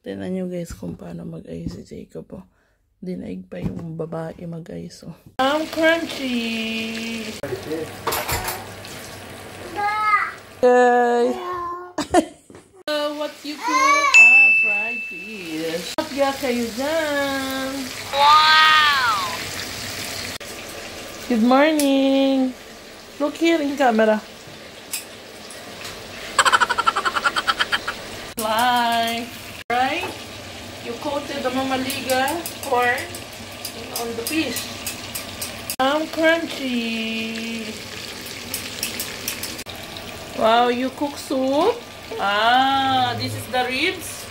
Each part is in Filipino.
Tignan nyo guys kung paano mag-ayos si Jacob. Oh. Dinaig pa yung babae mag-ayos. Oh. Crunchy! Guys! What you cook? Fried fish. Magya kayo dyan. Wow! Good morning! Look here in camera. Fly! Right? You coated the mamaliga corn on the fish. Crunchy! Wow, you cook soup? This is the ribs?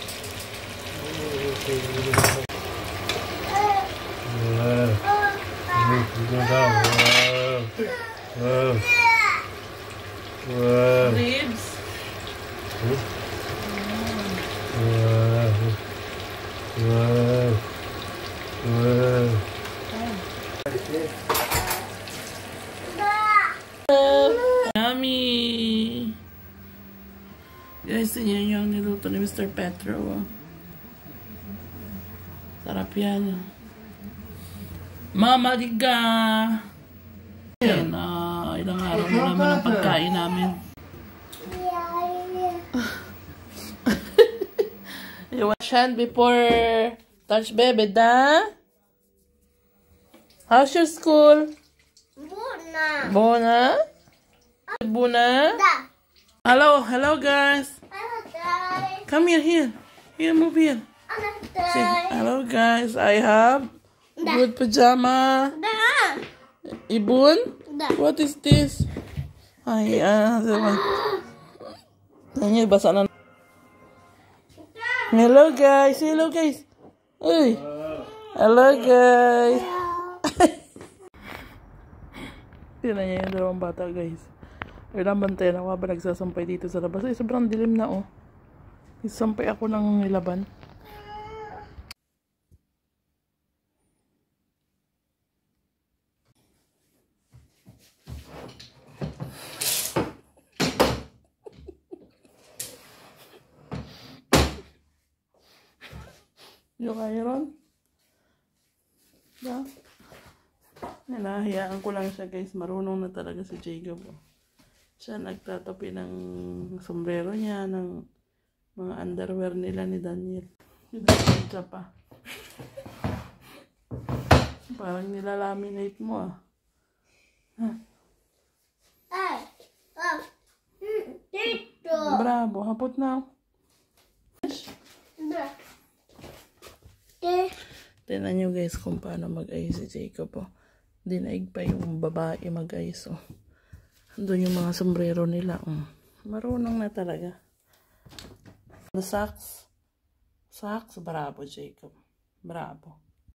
Ribs? Yummy! Guys, tingnan yung niluto ni Mr. Petro. Oh. Sarap yan. Mama Liga! Yan, ilang araw na naman ang pagkain namin. You wash hand before touch baby, da? How's your school? Buna. Buna? Buna? Da. Hello guys. Hello guys. Come here. Here, move here. Hello Say, guys. hello guys. I have good pajama. Da. Ibun? Da. What is this? Ay, Tanya, basa na. Hello guys. Hello guys. Uy. Hello guys. Tingnan niya yung dalawang bata guys. Ilang bantay na ako ba nagsasampay dito sa labas. Ay, sobrang dilim na oh. Isampay ako ng nilaban. Yung iron. Yeah. Hinahayaan ko lang siya guys. Marunong na talaga si Jacob. Oh. Siya nagtatapi ng sombrero niya, ng mga underwear nila ni Daniel. Siya pa. Parang nilalaminate mo ah. Huh? Dito. Bravo, hapot na. Tignan nyo guys kung paano mag-ayos si Jacob. Oh. Dinaig pa yung babae mag-ayos. Oh. Doon yung mga sombrero nila. Marunong na talaga. The socks. Socks. Bravo, Jacob. Bravo.